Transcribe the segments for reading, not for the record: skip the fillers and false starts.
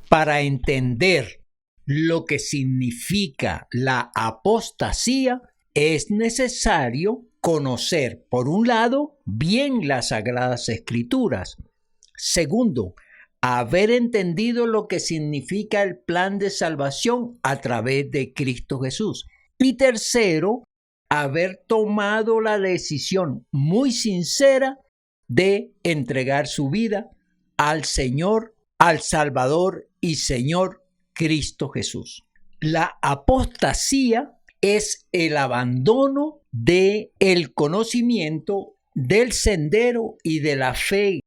Para entender lo que significa la apostasía, es necesario conocer, por un lado, bien las Sagradas Escrituras. Segundo, haber entendido lo que significa el plan de salvación a través de Cristo Jesús. Y tercero, haber tomado la decisión muy sincera de entregar su vida al Señor, al Salvador y Señor Cristo Jesús. La apostasía es el abandono del conocimiento, del sendero y de la fe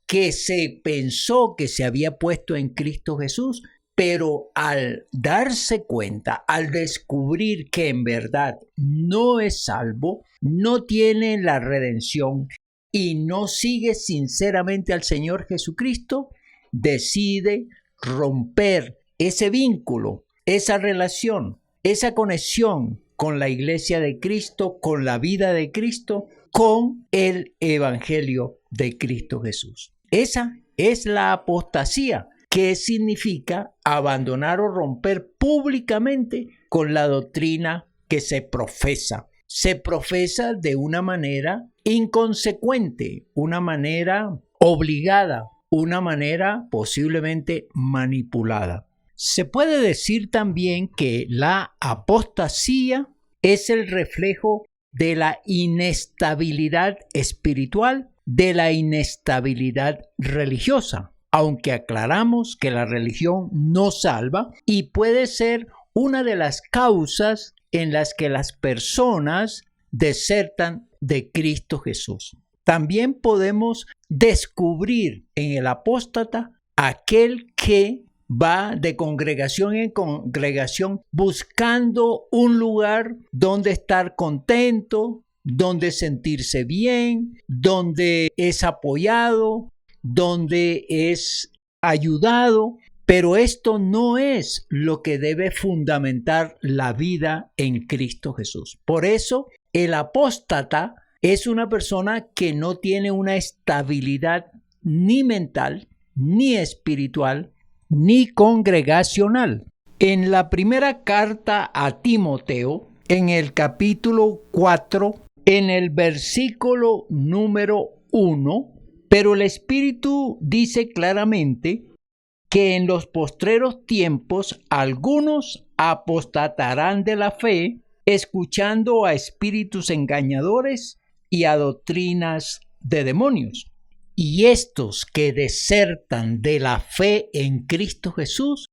que se pensó que se había puesto en Cristo Jesús, pero al darse cuenta, al descubrir que en verdad no es salvo, no tiene la redención y no sigue sinceramente al Señor Jesucristo, decide romper ese vínculo, esa relación, esa conexión con la iglesia de Cristo, con la vida de Cristo, con el evangelio de Cristo Jesús. Esa es la apostasía, que significa abandonar o romper públicamente con la doctrina que se profesa. Se profesa de una manera inconsecuente, una manera obligada, una manera posiblemente manipulada. Se puede decir también que la apostasía es el reflejo de la inestabilidad espiritual, de la inestabilidad religiosa, aunque aclaramos que la religión no salva y puede ser una de las causas en las que las personas desertan de Cristo Jesús. También podemos descubrir en el apóstata aquel que va de congregación en congregación buscando un lugar donde estar contento, donde sentirse bien, donde es apoyado, donde es ayudado, pero esto no es lo que debe fundamentar la vida en Cristo Jesús. Por eso, el apóstata es una persona que no tiene una estabilidad ni mental, ni espiritual, ni congregacional. En la primera carta a Timoteo, en el capítulo 4, en el versículo número 1, pero el Espíritu dice claramente que en los postreros tiempos algunos apostatarán de la fe, escuchando a espíritus engañadores y a doctrinas de demonios. Y estos que desertan de la fe en Cristo Jesús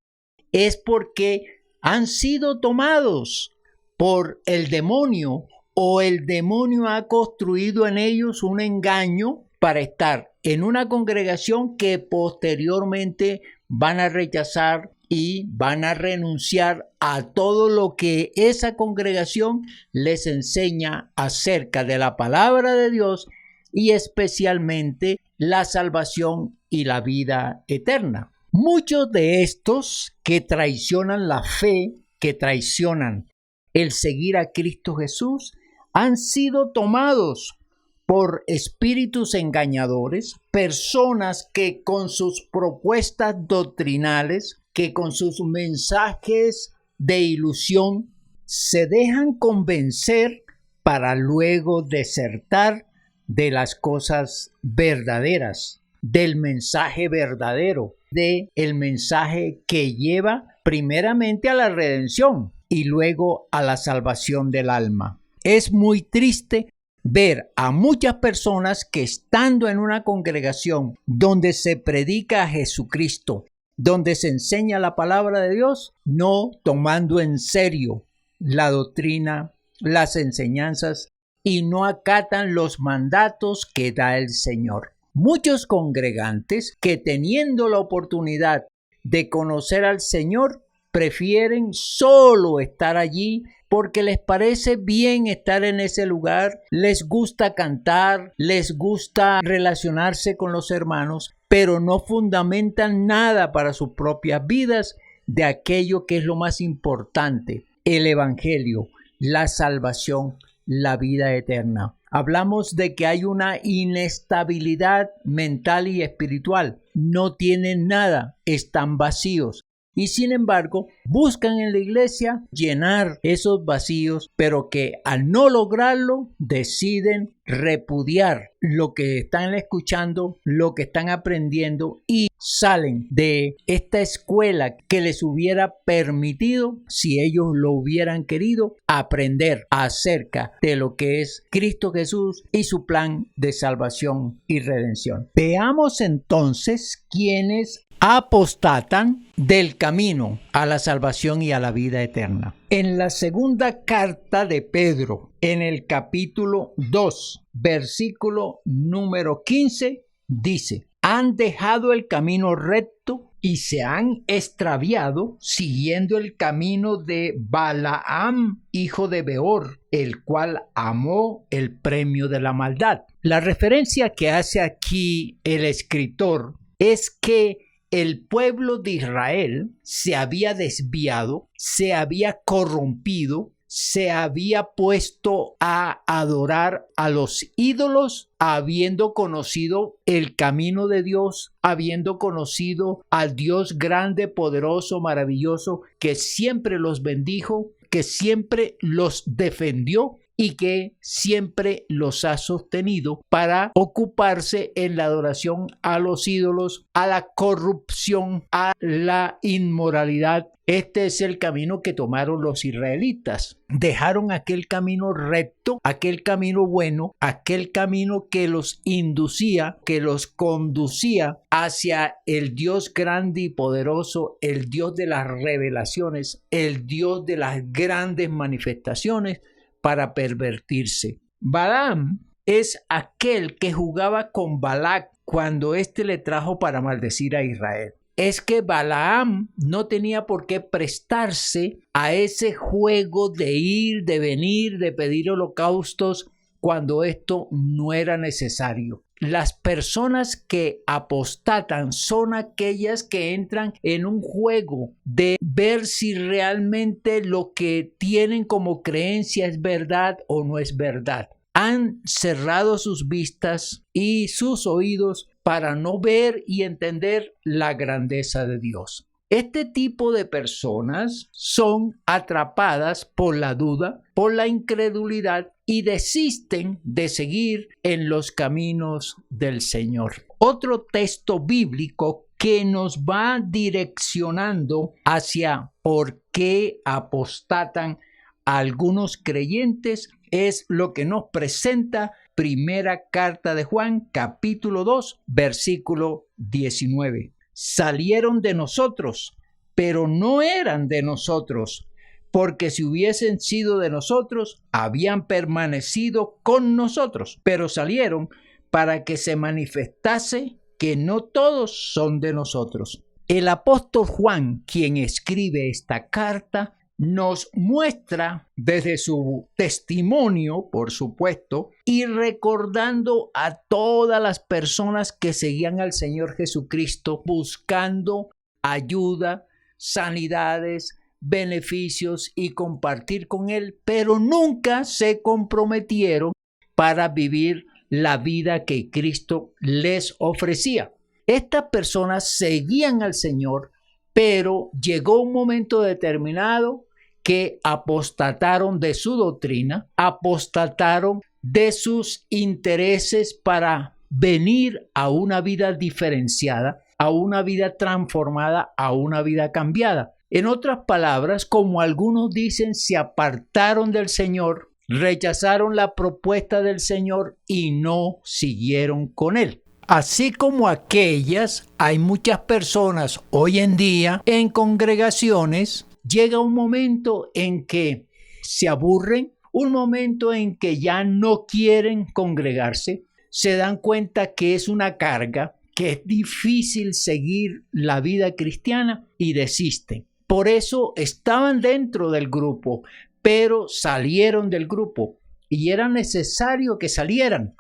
es porque han sido tomados por el demonio, o el demonio ha construido en ellos un engaño para estar en una congregación que posteriormente van a rechazar y van a renunciar a todo lo que esa congregación les enseña acerca de la palabra de Dios y especialmente la salvación y la vida eterna. Muchos de estos que traicionan la fe, que traicionan el seguir a Cristo Jesús, han sido tomados por espíritus engañadores, personas que con sus propuestas doctrinales, que con sus mensajes de ilusión, se dejan convencer para luego desertar de las cosas verdaderas, del mensaje verdadero, del mensaje que lleva primeramente a la redención y luego a la salvación del alma. Es muy triste ver a muchas personas que estando en una congregación donde se predica a Jesucristo, donde se enseña la palabra de Dios, no tomando en serio la doctrina, las enseñanzas y no acatan los mandatos que da el Señor. Muchos congregantes que teniendo la oportunidad de conocer al Señor prefieren solo estar allí porque les parece bien estar en ese lugar, les gusta cantar, les gusta relacionarse con los hermanos, pero no fundamentan nada para sus propias vidas de aquello que es lo más importante, el evangelio, la salvación, la vida eterna. Hablamos de que hay una inestabilidad mental y espiritual. No tienen nada, están vacíos. Y sin embargo, buscan en la iglesia llenar esos vacíos, pero que al no lograrlo, deciden repudiar lo que están escuchando, lo que están aprendiendo y salen de esta escuela que les hubiera permitido, si ellos lo hubieran querido, aprender acerca de lo que es Cristo Jesús y su plan de salvación y redención. Veamos entonces quiénes apostatan del camino a la salvación y a la vida eterna. En la segunda carta de Pedro, en el capítulo 2, versículo número 15, dice: han dejado el camino recto y se han extraviado siguiendo el camino de Balaam, hijo de Beor, el cual amó el premio de la maldad. La referencia que hace aquí el escritor es que el pueblo de Israel se había desviado, se había corrompido, se había puesto a adorar a los ídolos, habiendo conocido el camino de Dios, habiendo conocido al Dios grande, poderoso, maravilloso, que siempre los bendijo, que siempre los defendió y que siempre los ha sostenido para ocuparse en la adoración a los ídolos, a la corrupción, a la inmoralidad. Este es el camino que tomaron los israelitas. Dejaron aquel camino recto, aquel camino bueno, aquel camino que los inducía, que los conducía hacia el Dios grande y poderoso, el Dios de las revelaciones, el Dios de las grandes manifestaciones, para pervertirse. Balaam es aquel que jugaba con Balac cuando éste le trajo para maldecir a Israel. Es que Balaam no tenía por qué prestarse a ese juego de ir, de venir, de pedir holocaustos cuando esto no era necesario. Las personas que apostatan son aquellas que entran en un juego de ver si realmente lo que tienen como creencia es verdad o no es verdad. Han cerrado sus vistas y sus oídos para no ver y entender la grandeza de Dios. Este tipo de personas son atrapadas por la duda, por la incredulidad y desisten de seguir en los caminos del Señor. Otro texto bíblico que nos va direccionando hacia por qué apostatan a algunos creyentes es lo que nos presenta Primera Carta de Juan, capítulo 2, versículo 19. Salieron de nosotros, pero no eran de nosotros, porque si hubiesen sido de nosotros, habían permanecido con nosotros, pero salieron para que se manifestase que no todos son de nosotros. El apóstol Juan, quien escribe esta carta, nos muestra desde su testimonio, por supuesto, y recordando a todas las personas que seguían al Señor Jesucristo buscando ayuda, sanidades, beneficios y compartir con Él, pero nunca se comprometieron para vivir la vida que Cristo les ofrecía. Estas personas seguían al Señor, pero llegó un momento determinado que apostataron de su doctrina, apostataron de sus intereses para venir a una vida diferenciada, a una vida transformada, a una vida cambiada. En otras palabras, como algunos dicen, se apartaron del Señor, rechazaron la propuesta del Señor y no siguieron con Él. Así como aquellas, hay muchas personas hoy en día en congregaciones. Llega un momento en que se aburren, un momento en que ya no quieren congregarse, se dan cuenta que es una carga, que es difícil seguir la vida cristiana y desisten. Por eso estaban dentro del grupo, pero salieron del grupo y era necesario que salieran.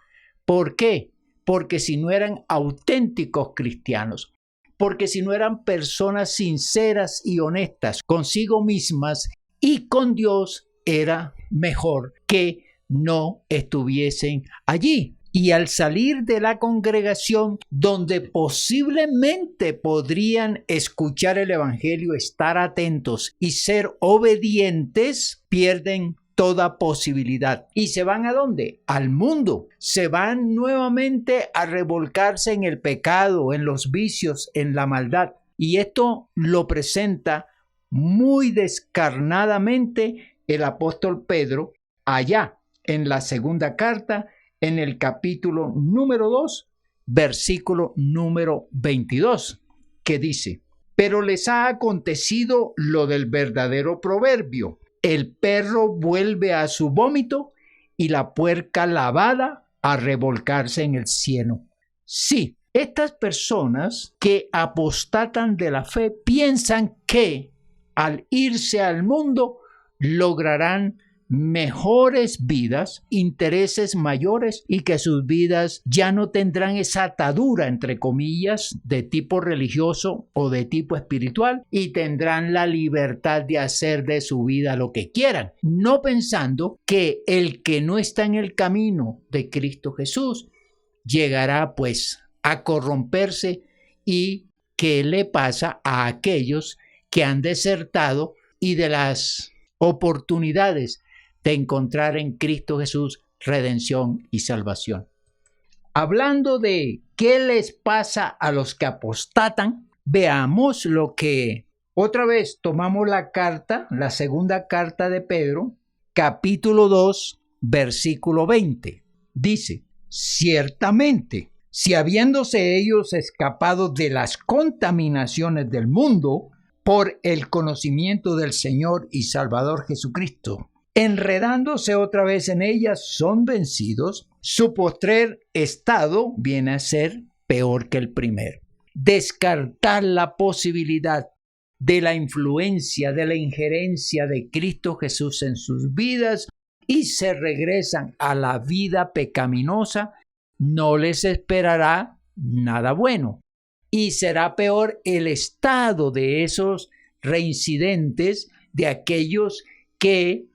¿Por qué? Porque si no eran auténticos cristianos, porque si no eran personas sinceras y honestas consigo mismas y con Dios, era mejor que no estuviesen allí. Y al salir de la congregación, donde posiblemente podrían escuchar el evangelio, estar atentos y ser obedientes, pierden toda posibilidad. ¿Y se van a dónde? Al mundo. Se van nuevamente a revolcarse en el pecado, en los vicios, en la maldad. Y esto lo presenta muy descarnadamente el apóstol Pedro allá en la segunda carta, en el capítulo número 2, versículo número 22, que dice: pero les ha acontecido lo del verdadero proverbio: el perro vuelve a su vómito y la puerca lavada a revolcarse en el cieno. Sí, estas personas que apostatan de la fe piensan que al irse al mundo lograrán mejores vidas, intereses mayores, y que sus vidas ya no tendrán esa atadura, entre comillas, de tipo religioso o de tipo espiritual, y tendrán la libertad de hacer de su vida lo que quieran, no pensando que el que no está en el camino de Cristo Jesús llegará pues a corromperse, y qué le pasa a aquellos que han desertado y de las oportunidades de encontrar en Cristo Jesús redención y salvación. Hablando de qué les pasa a los que apostatan, veamos lo que otra vez tomamos la carta, la segunda carta de Pedro, capítulo 2, versículo 20. Dice: ciertamente, si habiéndose ellos escapado de las contaminaciones del mundo por el conocimiento del Señor y Salvador Jesucristo, enredándose otra vez en ellas, son vencidos, su postrer estado viene a ser peor que el primero. Descartar la posibilidad de la influencia, de la injerencia de Cristo Jesús en sus vidas, y se regresan a la vida pecaminosa, no les esperará nada bueno. Y será peor el estado de esos reincidentes, de aquellos que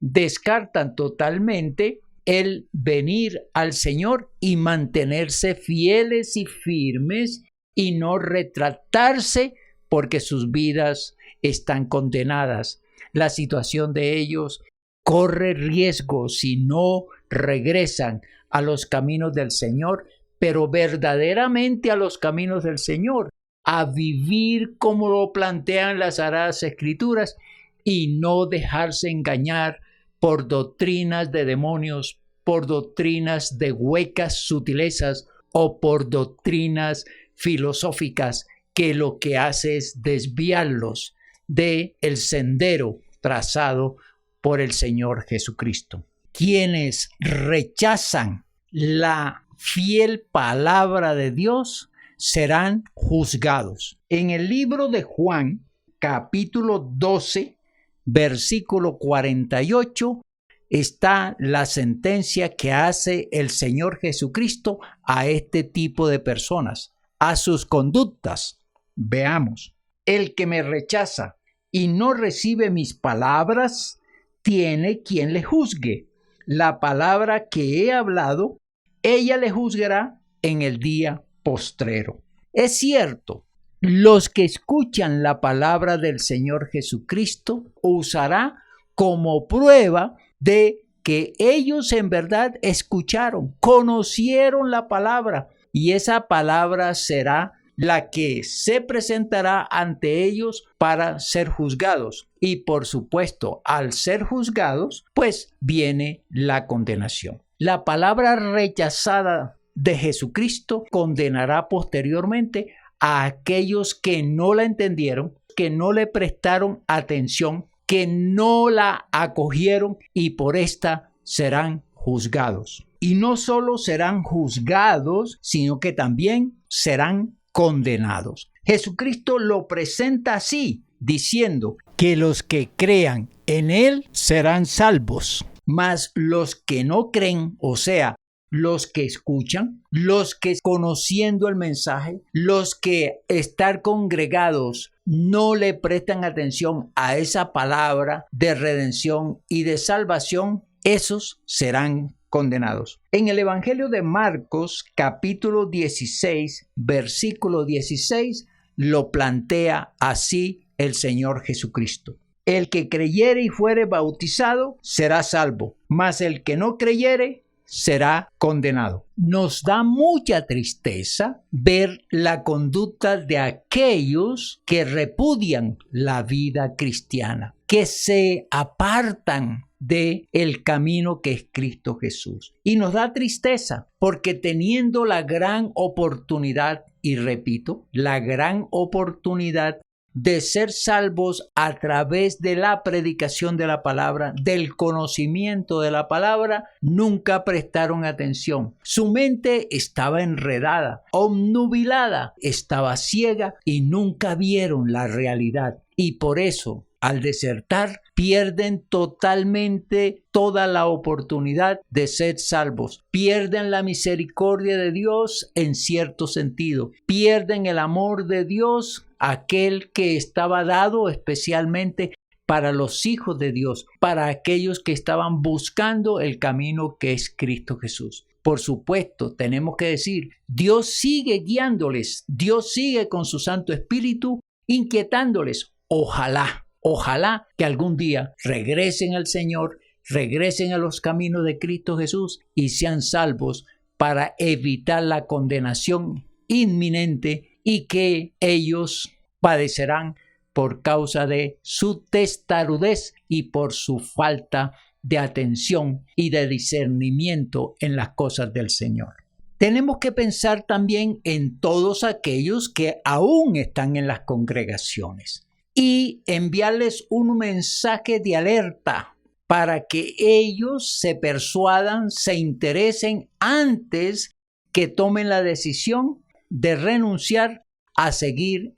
descartan totalmente el venir al Señor y mantenerse fieles y firmes y no retractarse porque sus vidas están condenadas. La situación de ellos corre riesgo si no regresan a los caminos del Señor, pero verdaderamente a los caminos del Señor, a vivir como lo plantean las Sagradas Escrituras y no dejarse engañar por doctrinas de demonios, por doctrinas de huecas sutilezas o por doctrinas filosóficas que lo que hace es desviarlos del sendero trazado por el Señor Jesucristo. Quienes rechazan la fiel palabra de Dios serán juzgados. En el libro de Juan, capítulo 12, versículo 48, está la sentencia que hace el Señor Jesucristo a este tipo de personas, a sus conductas. Veamos: el que me rechaza y no recibe mis palabras, tiene quien le juzgue. La palabra que he hablado, ella le juzgará en el día postrero. Es cierto, los que escuchan la palabra del Señor Jesucristo usará como prueba de que ellos en verdad escucharon, conocieron la palabra, y esa palabra será la que se presentará ante ellos para ser juzgados. Y por supuesto, al ser juzgados, pues viene la condenación. La palabra rechazada de Jesucristo condenará posteriormente a aquellos que no la entendieron, que no le prestaron atención, que no la acogieron, y por esta serán juzgados. Y no solo serán juzgados, sino que también serán condenados. Jesucristo lo presenta así, diciendo que los que crean en Él serán salvos, mas los que no creen, o sea, los que escuchan, los que conociendo el mensaje, los que estar congregados no le prestan atención a esa palabra de redención y de salvación, esos serán condenados. En el Evangelio de Marcos, capítulo 16, versículo 16, lo plantea así el Señor Jesucristo. El que creyere y fuere bautizado será salvo, mas el que no creyere será condenado. Nos da mucha tristeza ver la conducta de aquellos que repudian la vida cristiana, que se apartan del camino que es Cristo Jesús. Y nos da tristeza porque teniendo la gran oportunidad, y repito, la gran oportunidad de ser salvos a través de la predicación de la palabra, del conocimiento de la palabra, nunca prestaron atención. Su mente estaba enredada, obnubilada, estaba ciega y nunca vieron la realidad. Y por eso, al desertar, pierden totalmente toda la oportunidad de ser salvos. Pierden la misericordia de Dios en cierto sentido. Pierden el amor de Dios, aquel que estaba dado especialmente para los hijos de Dios, para aquellos que estaban buscando el camino que es Cristo Jesús. Por supuesto, tenemos que decir, Dios sigue guiándoles, Dios sigue con su Santo Espíritu inquietándoles. Ojalá que algún día regresen al Señor, regresen a los caminos de Cristo Jesús y sean salvos para evitar la condenación inminente y que ellos padecerán por causa de su testarudez y por su falta de atención y de discernimiento en las cosas del Señor. Tenemos que pensar también en todos aquellos que aún están en las congregaciones y enviarles un mensaje de alerta para que ellos se persuadan, se interesen antes que tomen la decisión de renunciar a seguir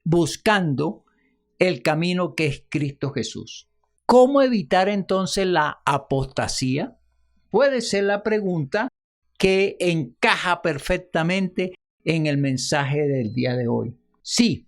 buscando el camino que es Cristo Jesús. ¿Cómo evitar entonces la apostasía? Puede ser la pregunta que encaja perfectamente en el mensaje del día de hoy. Sí,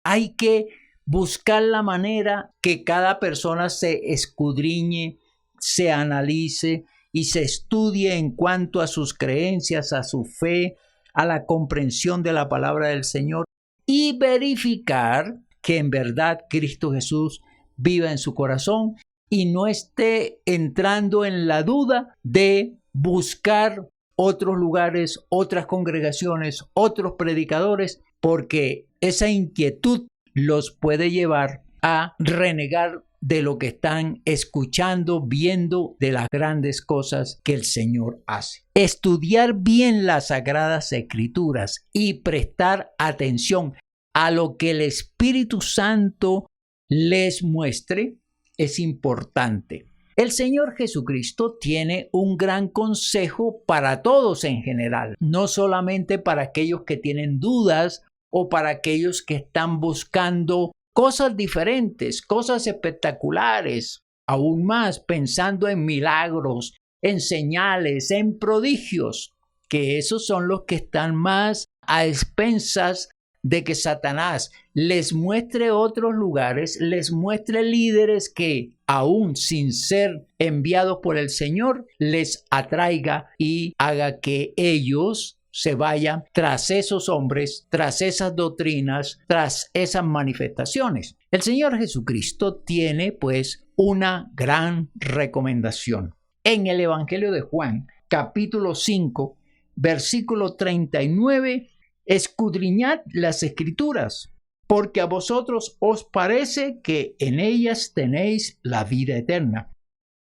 hay que buscar la manera que cada persona se escudriñe, se analice y se estudie en cuanto a sus creencias, a su fe, a la comprensión de la palabra del Señor y verificar que en verdad Cristo Jesús viva en su corazón y no esté entrando en la duda de buscar otros lugares, otras congregaciones, otros predicadores, porque esa inquietud los puede llevar a renegar de lo que están escuchando, viendo de las grandes cosas que el Señor hace. Estudiar bien las Sagradas Escrituras y prestar atención a lo que el Espíritu Santo les muestre es importante. El Señor Jesucristo tiene un gran consejo para todos en general, no solamente para aquellos que tienen dudas o para aquellos que están buscando cosas diferentes, cosas espectaculares, aún más pensando en milagros, en señales, en prodigios, que esos son los que están más a expensas de que Satanás les muestre otros lugares, les muestre líderes que, aún sin ser enviados por el Señor, les atraiga y haga que ellos se vayan tras esos hombres, tras esas doctrinas, tras esas manifestaciones. El Señor Jesucristo tiene pues una gran recomendación. En el Evangelio de Juan, capítulo 5, versículo 39, escudriñad las Escrituras, porque a vosotros os parece que en ellas tenéis la vida eterna,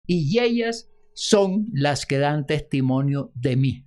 y ellas son las que dan testimonio de mí.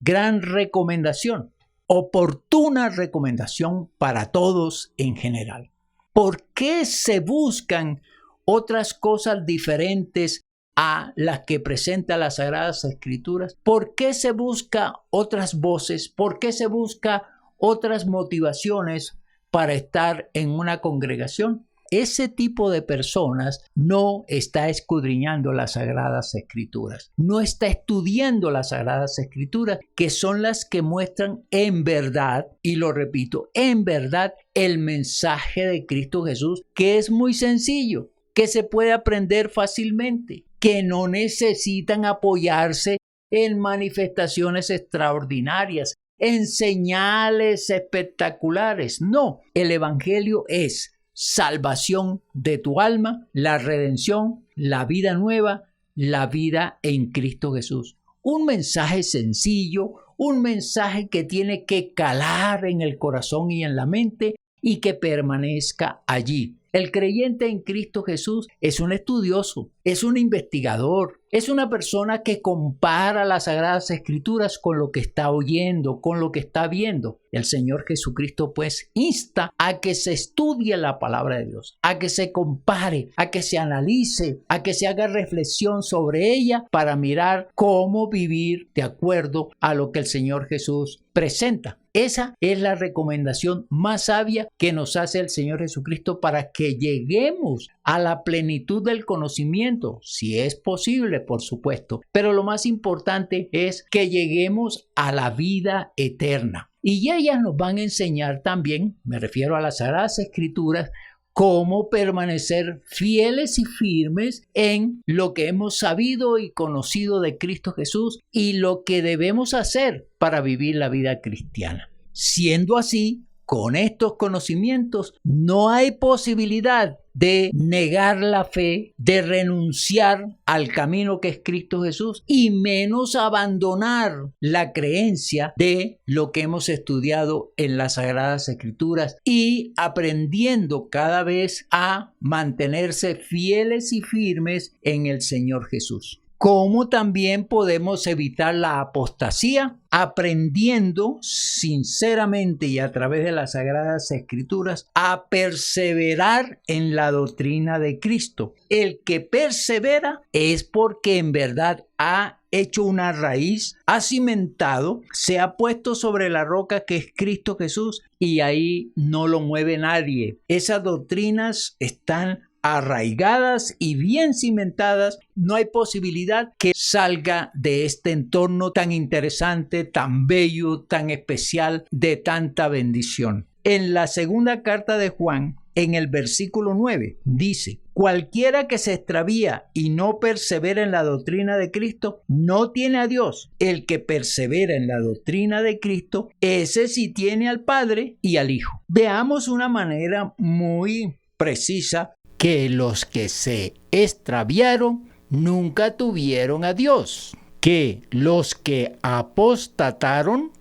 Gran recomendación, oportuna recomendación para todos en general. ¿Por qué se buscan otras cosas diferentes a las que presenta las Sagradas Escrituras? ¿Por qué se busca otras voces? ¿Por qué se busca otras motivaciones para estar en una congregación? Ese tipo de personas no está escudriñando las Sagradas Escrituras, no está estudiando las Sagradas Escrituras, que son las que muestran en verdad, y lo repito, en verdad, el mensaje de Cristo Jesús, que es muy sencillo, que se puede aprender fácilmente, que no necesitan apoyarse en manifestaciones extraordinarias, en señales espectaculares. No, el Evangelio es salvación de tu alma, la redención, la vida nueva, la vida en Cristo Jesús. Un mensaje sencillo, un mensaje que tiene que calar en el corazón y en la mente y que permanezca allí. El creyente en Cristo Jesús es un estudioso, es un investigador, es una persona que compara las Sagradas Escrituras con lo que está oyendo, con lo que está viendo. El Señor Jesucristo pues insta a que se estudie la palabra de Dios, a que se compare, a que se analice, a que se haga reflexión sobre ella para mirar cómo vivir de acuerdo a lo que el Señor Jesús presenta. Esa es la recomendación más sabia que nos hace el Señor Jesucristo para que lleguemos a la plenitud del conocimiento, si es posible, por supuesto. Pero lo más importante es que lleguemos a la vida eterna. Y ellas nos van a enseñar también, me refiero a las Sagradas Escrituras, cómo permanecer fieles y firmes en lo que hemos sabido y conocido de Cristo Jesús y lo que debemos hacer para vivir la vida cristiana. Siendo así, con estos conocimientos no hay posibilidad de negar la fe, de renunciar al camino que es Cristo Jesús y menos abandonar la creencia de lo que hemos estudiado en las Sagradas Escrituras y aprendiendo cada vez a mantenerse fieles y firmes en el Señor Jesús. ¿Cómo también podemos evitar la apostasía? Aprendiendo sinceramente y a través de las Sagradas Escrituras a perseverar en la doctrina de Cristo. El que persevera es porque en verdad ha hecho una raíz, ha cimentado, se ha puesto sobre la roca que es Cristo Jesús y ahí no lo mueve nadie. Esas doctrinas están arraigadas y bien cimentadas, no hay posibilidad que salga de este entorno tan interesante, tan bello, tan especial, de tanta bendición. En la segunda carta de Juan, en el versículo 9, dice: cualquiera que se extravía y no persevera en la doctrina de Cristo, no tiene a Dios. El que persevera en la doctrina de Cristo, ese sí tiene al Padre y al Hijo. Veamos una manera muy precisa que los que se extraviaron nunca tuvieron a Dios, que los que apostataron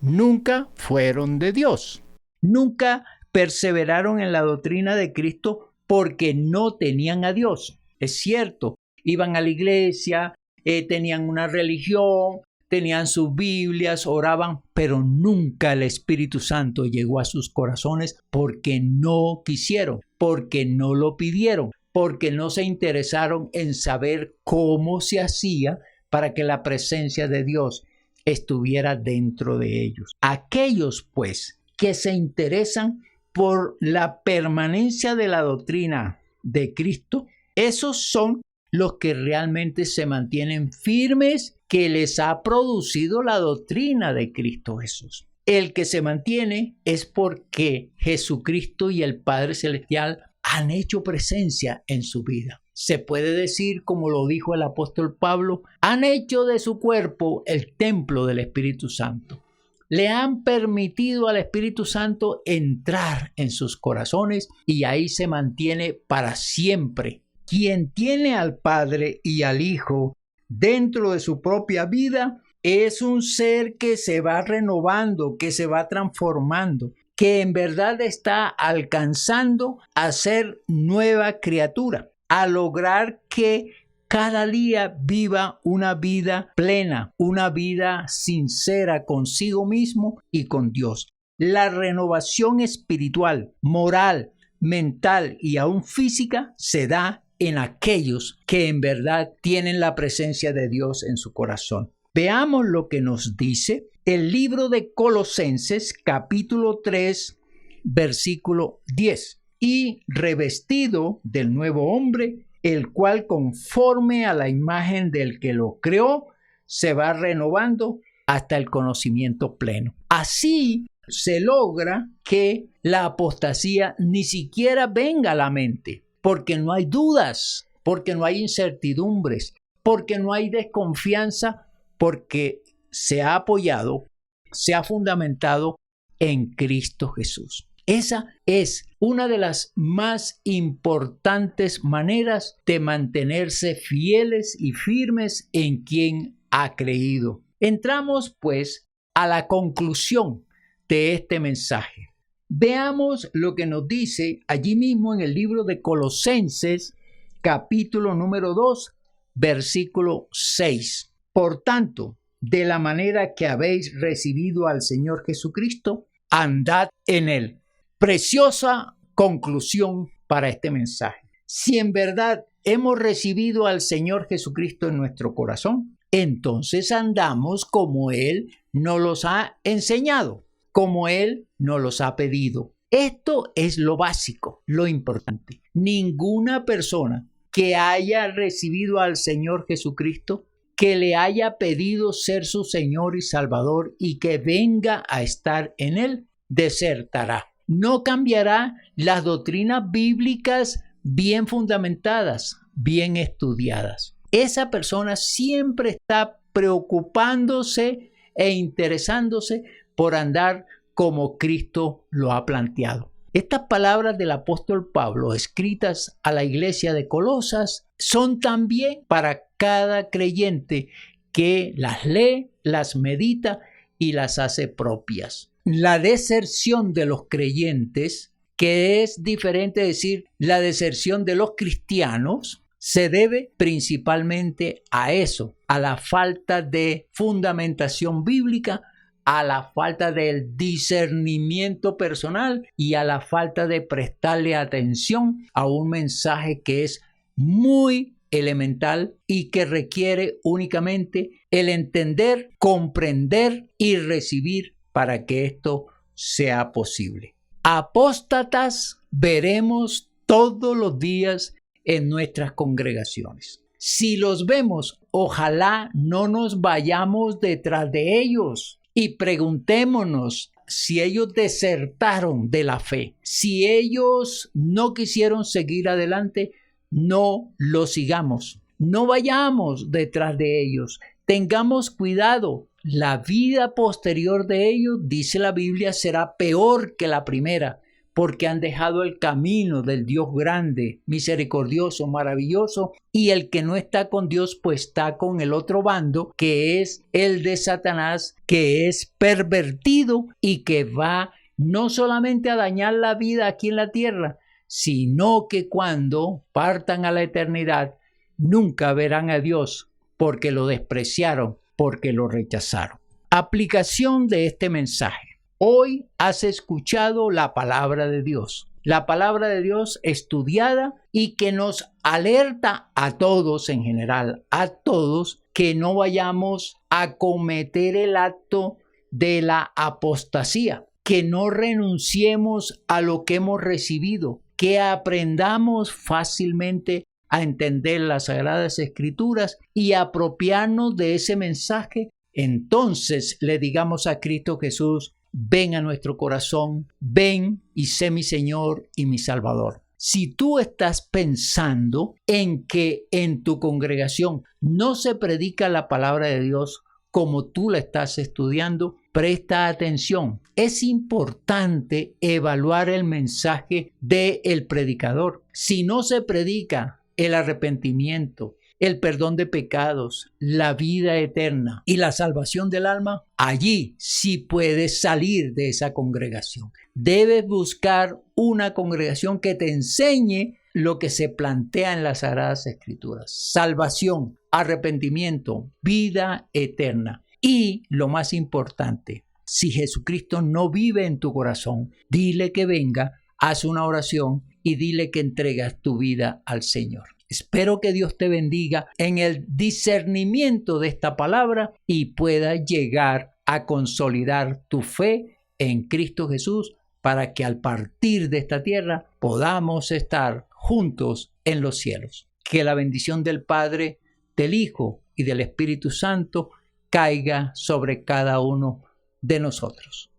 nunca fueron de Dios, nunca perseveraron en la doctrina de Cristo porque no tenían a Dios. Es cierto, iban a la iglesia, tenían una religión, tenían sus Biblias, oraban, pero nunca el Espíritu Santo llegó a sus corazones porque no quisieron, porque no lo pidieron, porque no se interesaron en saber cómo se hacía para que la presencia de Dios estuviera dentro de ellos. Aquellos, pues, que se interesan por la permanencia de la doctrina de Cristo, esos son los que realmente se mantienen firmes, que les ha producido la doctrina de Cristo Jesús. El que se mantiene es porque Jesucristo y el Padre Celestial han hecho presencia en su vida. Se puede decir, como lo dijo el apóstol Pablo, han hecho de su cuerpo el templo del Espíritu Santo. Le han permitido al Espíritu Santo entrar en sus corazones y ahí se mantiene para siempre. Quien tiene al Padre y al Hijo dentro de su propia vida es un ser que se va renovando, que se va transformando, que en verdad está alcanzando a ser nueva criatura, a lograr que cada día viva una vida plena, una vida sincera consigo mismo y con Dios. La renovación espiritual, moral, mental y aún física se da en aquellos que en verdad tienen la presencia de Dios en su corazón. Veamos lo que nos dice el libro de Colosenses, capítulo 3, versículo 10. Y revestido del nuevo hombre, el cual conforme a la imagen del que lo creó, se va renovando hasta el conocimiento pleno. Así se logra que la apostasía ni siquiera venga a la mente, porque no hay dudas, porque no hay incertidumbres, porque no hay desconfianza, porque se ha apoyado, se ha fundamentado en Cristo Jesús. Esa es una de las más importantes maneras de mantenerse fieles y firmes en quien ha creído. Entramos pues a la conclusión de este mensaje. Veamos lo que nos dice allí mismo en el libro de Colosenses, capítulo número 2, versículo 6. Por tanto, de la manera que habéis recibido al Señor Jesucristo, andad en él. Preciosa conclusión para este mensaje. Si en verdad hemos recibido al Señor Jesucristo en nuestro corazón, entonces andamos como Él nos los ha enseñado, como Él nos los ha pedido. Esto es lo básico, lo importante. Ninguna persona que haya recibido al Señor Jesucristo, que le haya pedido ser su Señor y Salvador y que venga a estar en Él, desertará. No cambiará las doctrinas bíblicas bien fundamentadas, bien estudiadas. Esa persona siempre está preocupándose e interesándose por andar como Cristo lo ha planteado. Estas palabras del apóstol Pablo, escritas a la iglesia de Colosas, son también para cada creyente que las lee, las medita y las hace propias. La deserción de los creyentes, que es diferente decir la deserción de los cristianos, se debe principalmente a eso, a la falta de fundamentación bíblica, a la falta del discernimiento personal y a la falta de prestarle atención a un mensaje que es muy elemental y que requiere únicamente el entender, comprender y recibir para que esto sea posible. Apóstatas veremos todos los días en nuestras congregaciones. Si los vemos, ojalá no nos vayamos detrás de ellos y preguntémonos si ellos desertaron de la fe, si ellos no quisieron seguir adelante, no los sigamos, no vayamos detrás de ellos, tengamos cuidado. La vida posterior de ellos, dice la Biblia, será peor que la primera, porque han dejado el camino del Dios grande, misericordioso, maravilloso, y el que no está con Dios, pues está con el otro bando, que es el de Satanás, que es pervertido y que va no solamente a dañar la vida aquí en la tierra, sino que cuando partan a la eternidad, nunca verán a Dios, porque lo despreciaron, porque lo rechazaron. Aplicación de este mensaje. Hoy has escuchado la palabra de Dios. La palabra de Dios estudiada y que nos alerta a todos en general, a todos, que no vayamos a cometer el acto de la apostasía, que no renunciemos a lo que hemos recibido, que aprendamos fácilmente a entender las Sagradas Escrituras y apropiarnos de ese mensaje. Entonces le digamos a Cristo Jesús: ven a nuestro corazón, ven y sé mi Señor y mi Salvador. Si tú estás pensando en que en tu congregación no se predica la palabra de Dios como tú la estás estudiando, presta atención. Es importante evaluar el mensaje del predicador. Si no se predica el arrepentimiento, el perdón de pecados, la vida eterna y la salvación del alma, allí sí puedes salir de esa congregación. Debes buscar una congregación que te enseñe lo que se plantea en las Sagradas Escrituras: salvación, arrepentimiento, vida eterna. Y lo más importante, si Jesucristo no vive en tu corazón, dile que venga, haz una oración y dile que entregas tu vida al Señor. Espero que Dios te bendiga en el discernimiento de esta palabra y puedas llegar a consolidar tu fe en Cristo Jesús para que al partir de esta tierra podamos estar juntos en los cielos. Que la bendición del Padre, del Hijo y del Espíritu Santo caiga sobre cada uno de nosotros.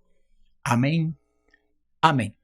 Amén. Amén.